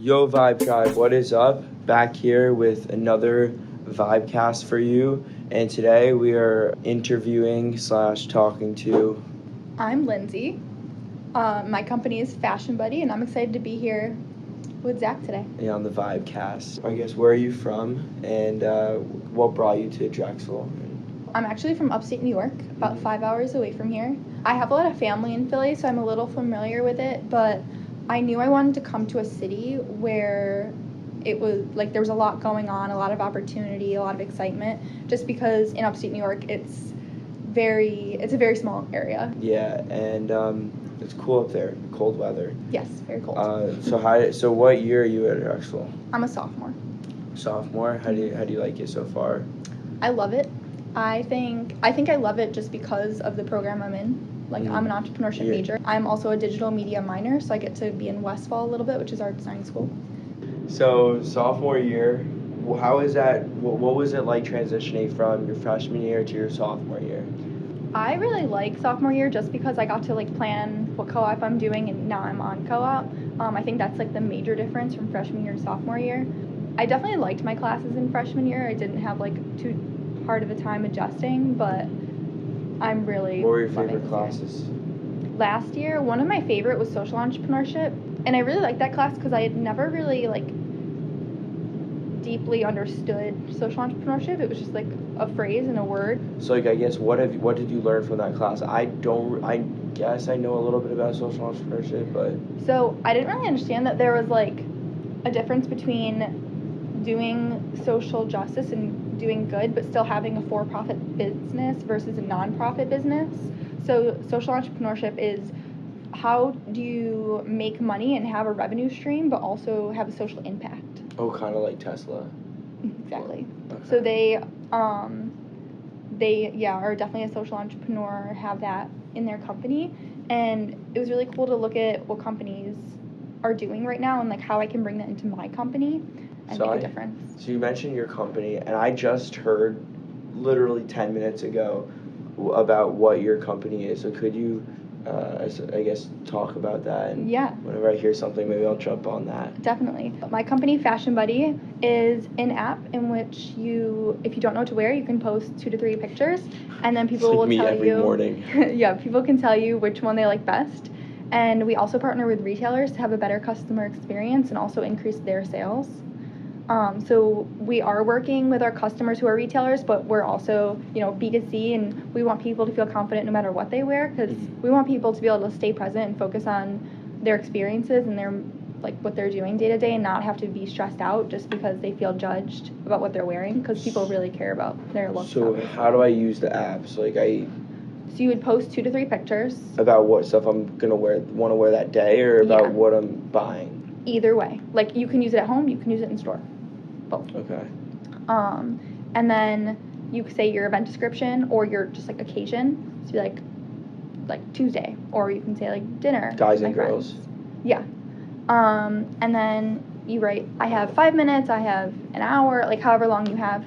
Yo, Vibe Tribe, what is up? Back here with another VyBCast for you. And today we are interviewing / talking to... I'm Lindsey. My company is Fashion Buddy, and I'm excited to be here with Zach today. Yeah, on the VyBCast. I guess, where are you from, and what brought you to Drexel? I'm actually from upstate New York, about 5 hours away from here. I have a lot of family in Philly, so I'm a little familiar with it, but I knew I wanted to come to a city where it was, like, there was a lot going on, a lot of opportunity, a lot of excitement, just because in upstate New York, it's a very small area. Yeah, and it's cool up there, cold weather. Yes, very cold. So what year are you at Drexel? I'm a sophomore. Sophomore? How do you like it so far? I love it. I think I love it just because of the program I'm in. Like, I'm an entrepreneurship major. I'm also a digital media minor, so I get to be in Westfall a little bit, which is our design school. So, sophomore year, how is that? What was it like transitioning from your freshman year to your sophomore year? I really like sophomore year just because I got to, like, plan what co-op I'm doing, and now I'm on co-op. I think that's, like, the major difference from freshman year to sophomore year. I definitely liked my classes in freshman year. I didn't have, like, too hard of a time adjusting, but I'm really What were your favorite classes? Last year, one of my favorite was social entrepreneurship, and I really liked that class because I had never really, like, deeply understood social entrepreneurship. It was just, like, a phrase and a word. So, like, I guess, what did you learn from that class? I guess I know a little bit about social entrepreneurship, but... So, I didn't really understand that there was, like, a difference between doing social justice and doing good, but still having a for-profit business versus a non-profit business. So social entrepreneurship is how do you make money and have a revenue stream, but also have a social impact. Oh, kind of like Tesla. Exactly. Okay. So they are definitely a social entrepreneur, have that in their company, and it was really cool to look at what companies are doing right now and, like, how I can bring that into my company and make a difference. So you mentioned your company, and I just heard literally 10 minutes ago about what your company is. So could you, I guess, talk about that? And yeah. Whenever I hear something, maybe I'll jump on that. Definitely. My company, Fashion Buddy, is an app in which if you don't know what to wear, you can post 2 to 3 pictures, and then people will tell you. Every morning. Yeah, people can tell you which one they like best. And we also partner with retailers to have a better customer experience and also increase their sales. So we are working with our customers who are retailers, but we're also, B2C, and we want people to feel confident no matter what they wear, because we want people to be able to stay present and focus on their experiences and their, like, what they're doing day to day, and not have to be stressed out just because they feel judged about what they're wearing, because people really care about their looks. So how do I use the app? So, like, So you would post 2 to 3 pictures. About what stuff I'm gonna want to wear that day, or about what I'm buying? Either way. Like, you can use it at home, you can use it in store. Both. Okay. And then you could say your event description or your just, like, occasion. So be like Tuesday, or you can say, like, dinner. Guys and girls. Yeah. And then you write, I have 5 minutes, I have an hour, like, however long you have.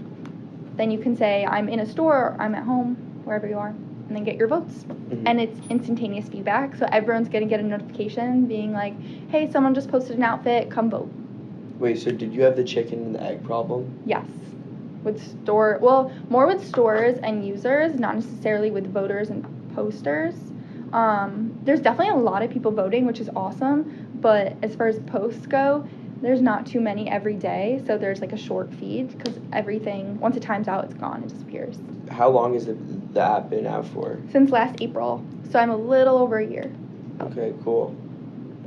Then you can say, I'm in a store, or I'm at home, wherever you are, and then get your votes. Mm-hmm. And it's instantaneous feedback, so everyone's going to get a notification being like, hey, someone just posted an outfit, come vote. Wait, so did you have the chicken and the egg problem? Yes. More with stores and users, not necessarily with voters and posters. There's definitely a lot of people voting, which is awesome, but as far as posts go, there's not too many every day, so there's, like, a short feed, because everything, once it times out, it's gone, it disappears. How long has the app been out for? Since last April, so I'm a little over a year. Okay, cool.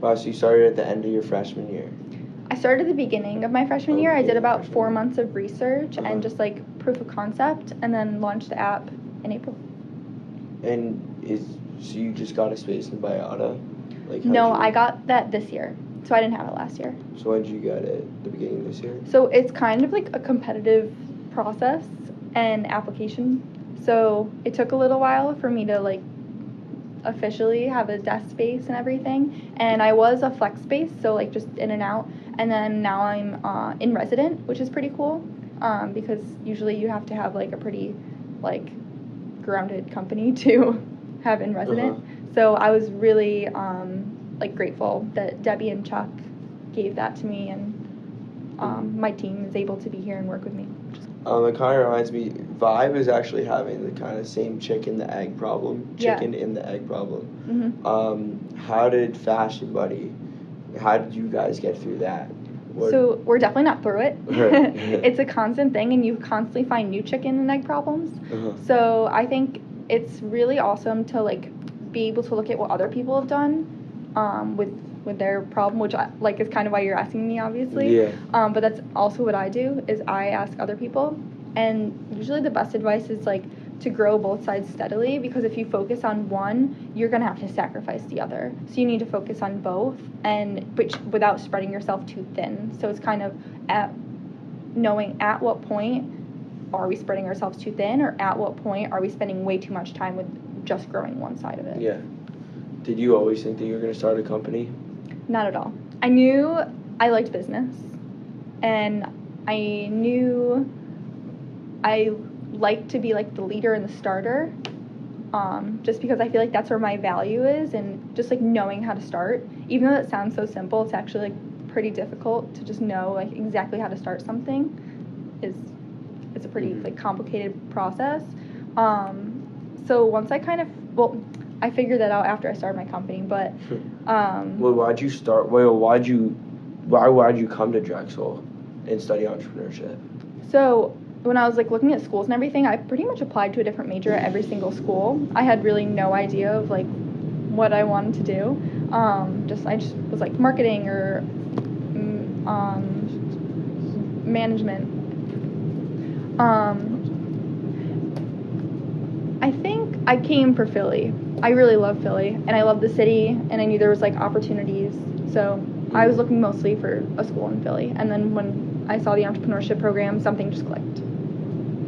Wow, so you started at the end of your freshman year. I started at the beginning of my freshman year. I did about 4 months of research and just, like, proof of concept, and then launched the app in April. And so you just got a space in Biata? No, I got that this year, so I didn't have it last year. So when did you get it? The beginning of this year? So it's kind of like a competitive process and application. So it took a little while for me to, like, officially have a desk space and everything, and I was a flex space, so, like, just in and out, and then now I'm in resident, which is pretty cool, because usually you have to have, like, a pretty, like, grounded company to have in resident. So I was really, like, grateful that Debbie and Chuck gave that to me, and my team is able to be here and work with me. It kind of reminds me, Vibe is actually having the kind of same chicken in the egg problem. Mm-hmm. How did Fashion Buddy, how did you guys get through that? So we're definitely not through it. Right. It's a constant thing, and you constantly find new chicken and egg problems. Uh-huh. So I think it's really awesome to like be able to look at what other people have done with their problem, which is kind of why you're asking me, obviously. Yeah. But that's also what I do, is I ask other people, and usually the best advice is like to grow both sides steadily, because if you focus on one, you're gonna have to sacrifice the other. So you need to focus on both, but without spreading yourself too thin. So it's kind of knowing at what point are we spreading ourselves too thin, or at what point are we spending way too much time with just growing one side of it. Yeah. Did you always think that you were going to start a company? Not at all. I knew I liked business, and I knew I liked to be like the leader and the starter, just because I feel like that's where my value is, and just like knowing how to start. Even though it sounds so simple, it's actually like pretty difficult to just know like exactly how to start something. It's a pretty like complicated process. So once I I figured that out after I started my company, but Well, why'd you start? Why would you come to Drexel and study entrepreneurship? So when I was like looking at schools and everything, I pretty much applied to a different major at every single school. I had really no idea of like what I wanted to do. I just was like marketing or management. I think I came for Philly. I really love Philly, and I love the city, and I knew there was like opportunities. So I was looking mostly for a school in Philly, and then when I saw the entrepreneurship program, something just clicked.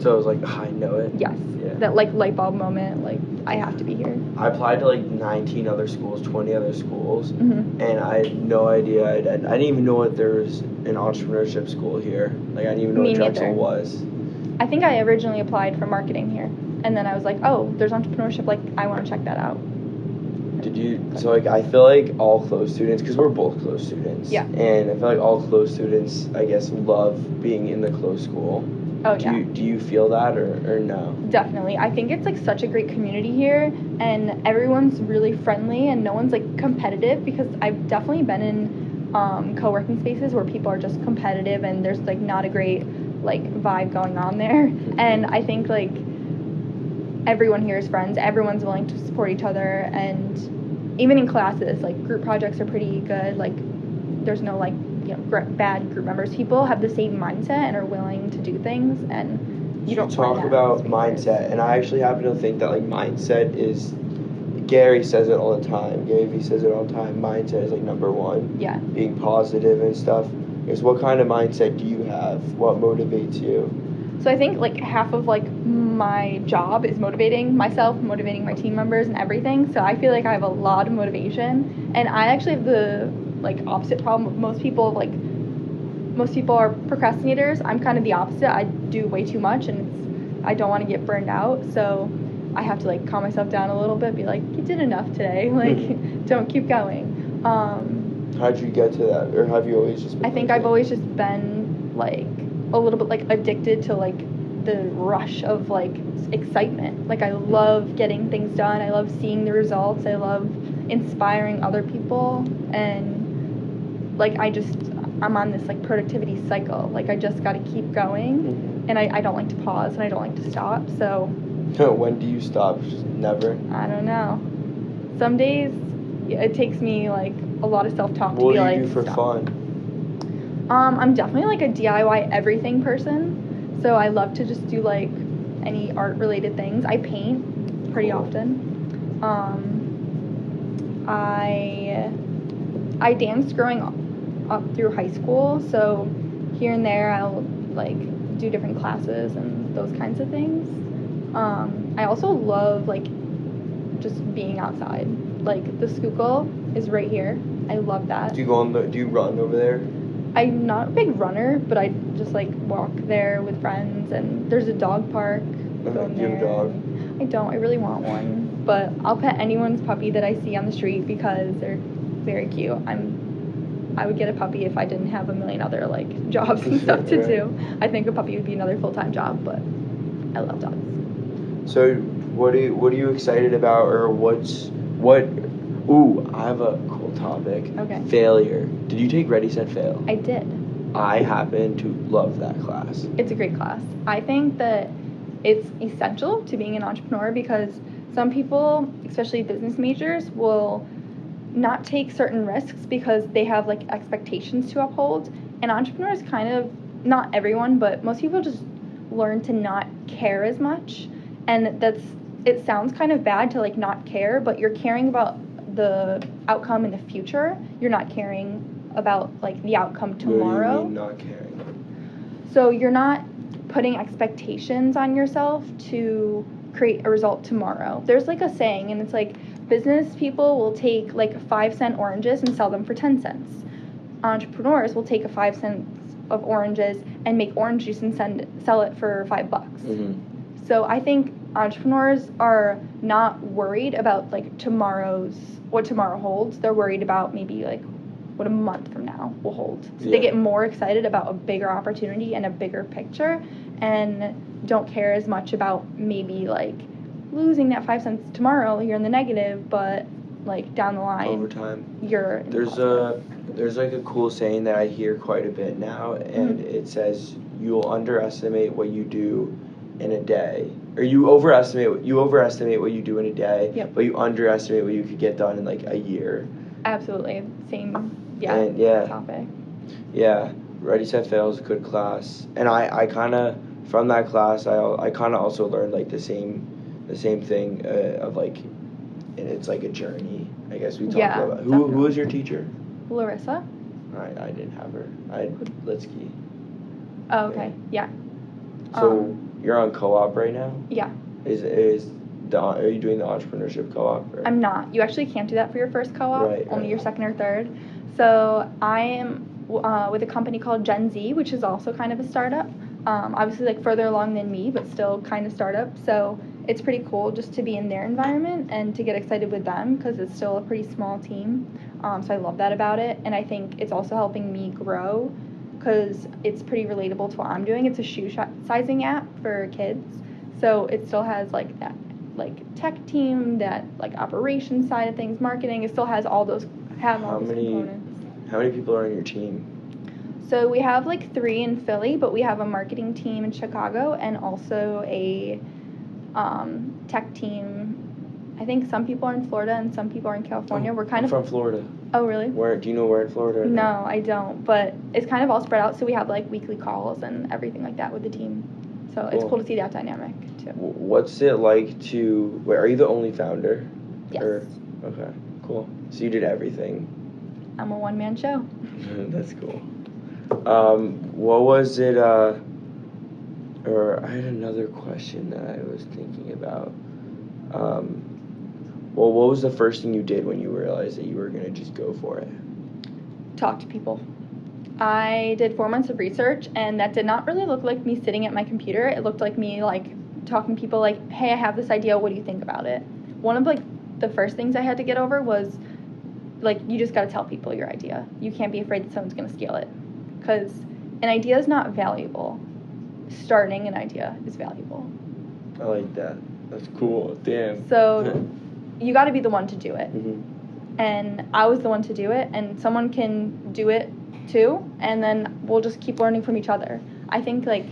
So I was like, I know it. Yes. Yeah. That like light bulb moment, like I have to be here. I applied to like 19 other schools, 20 other schools, Mm-hmm. and I had no idea. I didn't even know that there was an entrepreneurship school here. Like I didn't even know Me what Drexel neither. was. I think I originally applied for marketing here, and then I was like, oh, there's entrepreneurship, like I want to check that out. Did you? So like I feel like all Close students, because we're both Close students. Yeah. And I feel like all Close students, I guess, love being in the Close school. Oh, yeah. Do you feel that or no? Definitely. I think it's like such a great community here, and everyone's really friendly, and no one's like competitive, because I've definitely been in co-working spaces where people are just competitive, and there's like not a great like vibe going on there. And I think like everyone here is friends. Everyone's willing to support each other, and even in classes, like group projects are pretty good. Like there's no like bad group members. People have the same mindset and are willing to do things, and you don't talk about mindset, and I actually happen to think that like mindset is, Gary says it all the time. Gary Vee says it all the time. Mindset is like number one. Yeah. Being positive and stuff. Is what kind of mindset do you have? What motivates you? So I think like half of like my job is motivating myself, motivating my team members and everything. So I feel like I have a lot of motivation, and I actually have the like opposite problem. Most people are procrastinators. I'm kind of the opposite. I do way too much, and I don't want to get burned out. So I have to like calm myself down a little bit, be like, you did enough today. Like, don't keep going. How'd you get to that, or have you always just been? I think I've always just been like a little bit like addicted to like the rush of like excitement. Like I love getting things done. I love seeing the results. I love inspiring other people, and like I'm on this like productivity cycle. Like I just got to keep going, and I don't like to pause, and I don't like to stop. So when do you stop? Just never? I don't know. Some days it takes me like a lot of self-talk to be like, what do you do for stop. fun? I'm definitely like a DIY everything person. So I love to just do like any art related things. I paint pretty often. I danced growing up through high school, so here and there I'll like do different classes and those kinds of things. I also love like just being outside. Like the Schuylkill is right here. I love that. Do you run over there? I'm not a big runner, but I just like walk there with friends, and there's a dog park. Do you have a dog? I don't. I really want one, but I'll pet anyone's puppy that I see on the street because they're very cute. I'm I would get a puppy if I didn't have a million other like jobs and stuff to Right. do. I think a puppy would be another full-time job, but I love dogs. So what are you excited about, or ooh, I have a cool topic. Okay. Failure. Did you take Ready, Set, Fail? I did. I happen to love that class. It's a great class. I think that it's essential to being an entrepreneur because some people, especially business majors, will not take certain risks because they have like expectations to uphold. And entrepreneurs kind of, not everyone, but most people just learn to not care as much. And it sounds kind of bad to like not care, but you're caring about the outcome in the future. You're not caring about like the outcome tomorrow. What do you mean not caring? So you're not putting expectations on yourself to create a result tomorrow. There's like a saying, and it's like business people will take like 5-cent oranges and sell them for 10 cents. Entrepreneurs will take 5 cents of oranges and make orange juice and sell it for $5. Mm-hmm. So I think entrepreneurs are not worried about like what tomorrow holds. They're worried about maybe like what a month from now will hold. So they get more excited about a bigger opportunity and a bigger picture, and don't care as much about maybe like losing that 5 cents tomorrow. You're in the negative, but like down the line, over time, you're in the there's like a cool saying that I hear quite a bit now, and it says you'll underestimate what you do in a day, or you overestimate what you do in a day, but you underestimate what you could get done in like a year. Absolutely, same. Topic. Yeah, Ready, Set, Fail is a good class, and I kind of from that class I kind of also learned like the same thing of like, and it's like a journey. I guess we talked about who was your teacher? Larissa. I didn't have her. I had Litsky. Oh, okay. Yeah. So you're on co-op right now? Yeah. Are you doing the entrepreneurship co-op? Or? I'm not. You actually can't do that for your first co-op. Right, only your second or third. So I am with a company called Gen Z, which is also kind of a startup. Obviously, like further along than me, but still kind of startup. So it's pretty cool just to be in their environment and to get excited with them because it's still a pretty small team. So I love that about it, and I think it's also helping me grow because it's pretty relatable to what I'm doing. It's a shoe sizing app for kids, so it still has like that like tech team, that like operations side of things, marketing. It still has all those components. How many people are on your team? So we have like 3 in Philly, but we have a marketing team in Chicago and also a tech team. I think some people are in Florida and some people are in California. I'm from Florida. Oh, really? Do you know where in Florida? No, I don't. But it's kind of all spread out. So we have like weekly calls and everything like that with the team. So it's cool to see that dynamic too. What's it like to? Wait, are you the only founder? Yes. Okay, cool. So you did everything. I'm a one-man show. That's cool. What was it? Or I had another question that I was thinking about. Well, what was the first thing you did when you realized that you were gonna just go for it? Talk to people. I did 4 months of research, and that did not really look like me sitting at my computer. It looked like me like talking to people like, hey, I have this idea. What do you think about it? One of like the first things I had to get over was like you just got to tell people your idea. You can't be afraid that someone's going to steal it because an idea is not valuable. Starting an idea is valuable. I like that. That's cool. Damn. So you got to be the one to do it. Mm-hmm. And I was the one to do it, and someone can do it too, and then we'll just keep learning from each other. I think like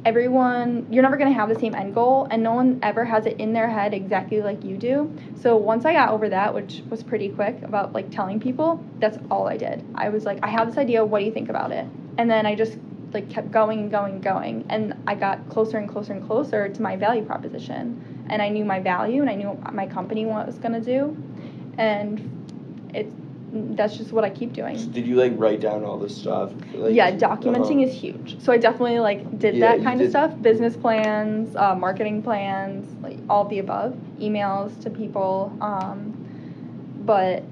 you're never going to have the same end goal, and no one ever has it in their head exactly like you do. So once I got over that, which was pretty quick, about like telling people, that's all I did. I was like, I have this idea, what do you think about it? And then I just like kept going and going and going, and I got closer and closer and closer to my value proposition, and I knew my value and I knew what my company was going to do, and that's just what I keep doing. So did you like write down all this stuff? Like, yeah, documenting is huge. So I definitely like did that kind of stuff. Business plans, marketing plans, like all of the above. Emails to people. But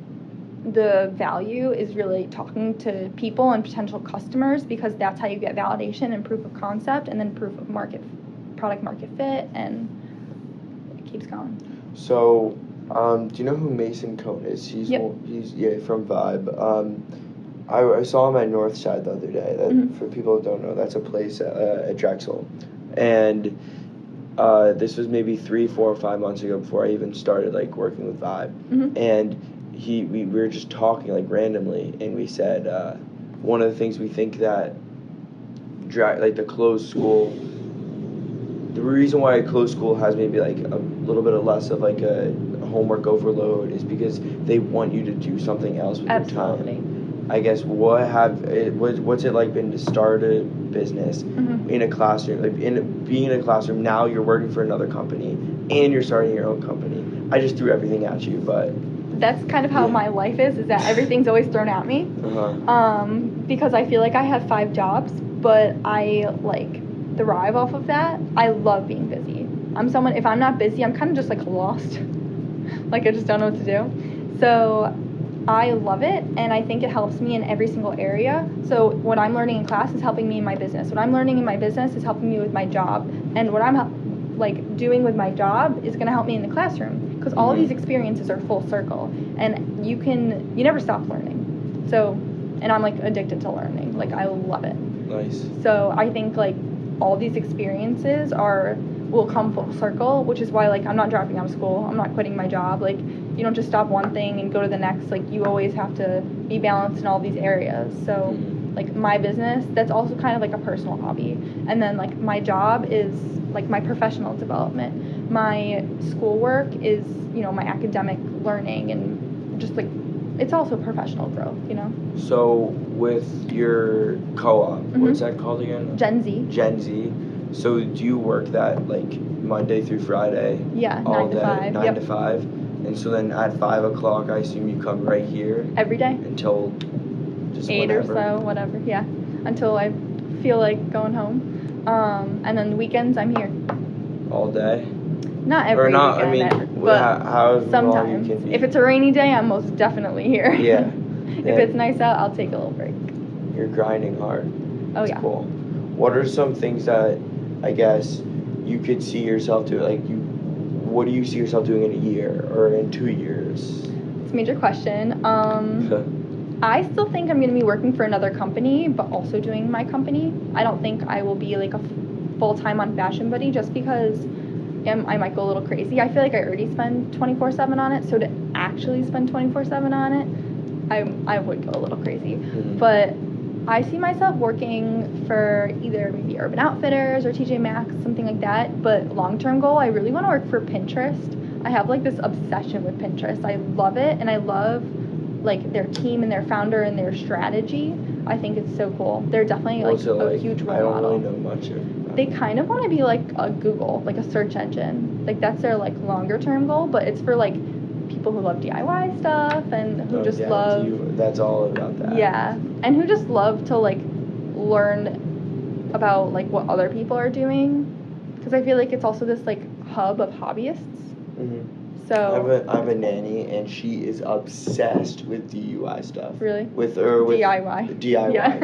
the value is really talking to people and potential customers because that's how you get validation and proof of concept and then proof of product market fit, and it keeps going. So, do you know who Mason Cohn is? He's from Vibe. I saw him at Northside the other day. That Mm-hmm. For people who don't know, that's a place at Drexel, and this was maybe 3, 4, or 5 months ago before I even started like working with Vibe, Mm-hmm. and we were just talking like randomly, and we said one of the things we think that like the closed school. The reason why a closed school has maybe like a little bit of less of like a homework overload is because they want you to do something else with your time. I guess what's it like been to start a business in a classroom, like being in a classroom? Now you're working for another company and you're starting your own company. I just threw everything at you, but that's kind of how my life is that everything's always thrown at me. Because I feel like I have 5 jobs, but I like thrive off of that. I love being busy. I'm someone, if I'm not busy, I'm kind of just like lost. Like I just don't know what to do. So I love it, and I think it helps me in every single area. So what I'm learning in class is helping me in my business. What I'm learning in my business is helping me with my job. And what I'm like doing with my job is going to help me in the classroom, because all of these experiences are full circle, and you never stop learning. So, and I'm like addicted to learning. Like I love it. Nice. So I think like all these experiences will come full circle, which is why like I'm not dropping out of school. I'm not quitting my job. Like you don't just stop one thing and go to the next. Like you always have to be balanced in all these areas. So like my business, that's also kind of like a personal hobby. And then like my job is like my professional development. My schoolwork is, my academic learning, and just like it's also professional growth, So with your co-op, what's that called again? Gen Z. Gen Z. So do you work that like Monday through Friday? Yeah, all 9 to day, 5. 9 to 5. And so then at 5 o'clock, I assume you come right here every day until just 8 whenever. or so, whatever. Yeah, until I feel like going home. And then the weekends I'm here. All day. Not every weekend, I mean, but however sometimes. long you can be. If it's a rainy day, I'm most definitely here. Yeah. If it's nice out, I'll take a little break. You're grinding hard. Oh, That's cool. What are some things that I guess you could see yourself doing? Like what do you see yourself doing in a year or in 2 years? It's a major question. I still think I'm going to be working for another company, but also doing my company. I don't think I will be like a full-time on Fashion Buddy, just because I might go a little crazy. I feel like I already spend 24/7 on it, so to actually spend 24/7 on it, I would go a little crazy. But I see myself working for either maybe Urban Outfitters or TJ Maxx, something like that. But long-term goal, I really want to work for Pinterest. I have like this obsession with Pinterest. I love it, and I love like their team and their founder and their strategy. I think it's so cool. They're definitely like a huge role model. I don't really know much of that. They kind of want to be like a Google, like a search engine. Like that's their like longer term goal, but it's for like people who love DIY stuff and who just love. That's all about that. Yeah, and who just love to like learn about like what other people are doing, because I feel like it's also this like hub of hobbyists. So I have a nanny, and she is obsessed with DIY stuff. Really? With DIY. DIY. Yeah.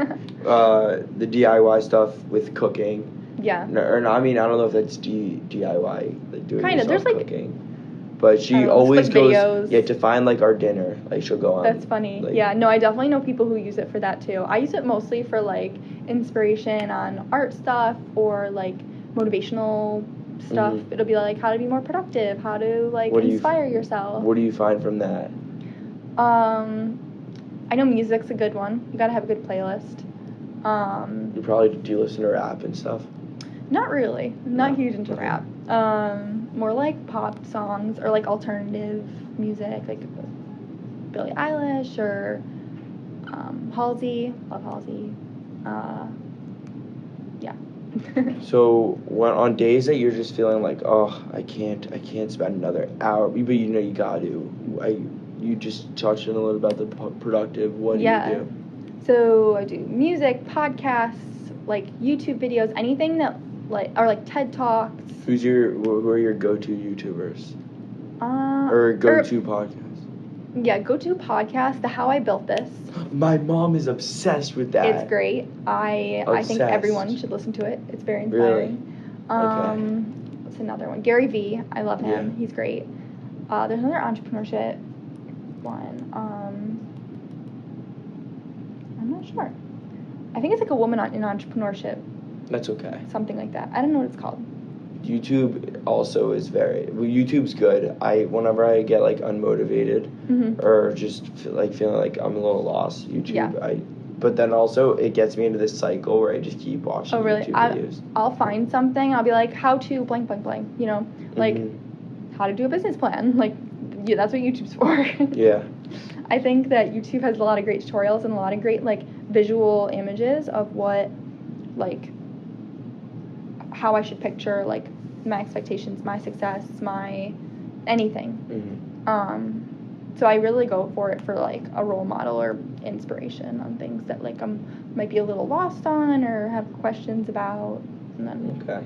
The DIY stuff with cooking. Yeah. I mean, I don't know if that's DIY, like doing kind of. There's cooking. But she always goes videos. To find like our dinner. Like she'll go on. That's funny. Like, yeah, no, I definitely know people who use it for that too. I use it mostly for like inspiration on art stuff or like motivational stuff. It'll be like how to be more productive, how to like inspire yourself. What do you find from that? I know music's a good one. You gotta have a good playlist. You probably do listen to rap and stuff. Not really. Not huge into rap. More like pop songs or like alternative music, like Billie Eilish or Halsey. Love Halsey. Yeah. So on days that you're just feeling like, oh, I can't spend another hour, but you got to. You just touched on a little about the productive. What do you do? So I do music, podcasts, like YouTube videos, anything that or like TED Talks. Who are your go-to YouTubers? Or go-to podcasts? Yeah, go-to podcast, the How I Built This. My mom is obsessed with that. It's great. I think everyone should listen to it. It's very inspiring. Really? What's another one? Gary Vee. I love him. Yeah. He's great. There's another entrepreneurship one. Sure. I think it's like a woman in entrepreneurship, That's okay. something like that. I don't know what it's called. YouTube also is YouTube's good. Whenever I get like unmotivated or just feeling like I'm a little lost, YouTube, but then also it gets me into this cycle where I just keep watching YouTube videos. I'll find something, I'll be like, how to blank, blank, blank, you know, like how to do a business plan. Like, yeah, that's what YouTube's for. Yeah. I think that YouTube has a lot of great tutorials and a lot of great, like, visual images of what, like, how I should picture, like, my expectations, my success, my anything. So I really go for it for, like, a role model or inspiration on things that, like, I might be a little lost on or have questions about. And then Okay.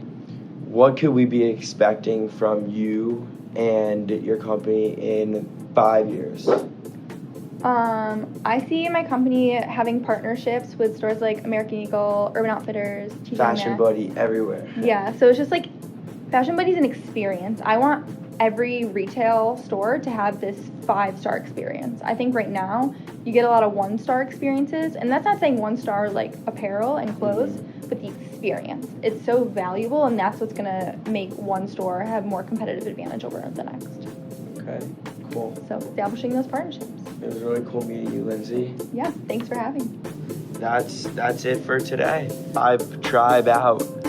What could we be expecting from you and your company in 5 years? I see my company having partnerships with stores like American Eagle, Urban Outfitters, TJ Fashion Maxx. Buddy, everywhere. Yeah, so it's just like Fashion Buddy's an experience. I want every retail store to have this 5-star experience. I think right now you get a lot of 1-star experiences, and that's not saying 1-star like apparel and clothes, but the experience. It's so valuable, and that's what's gonna make one store have more competitive advantage over the next. Okay, cool. So establishing those partnerships. It was really cool meeting you, Lindsey. Yeah, thanks for having me. That's it for today. Tribe out.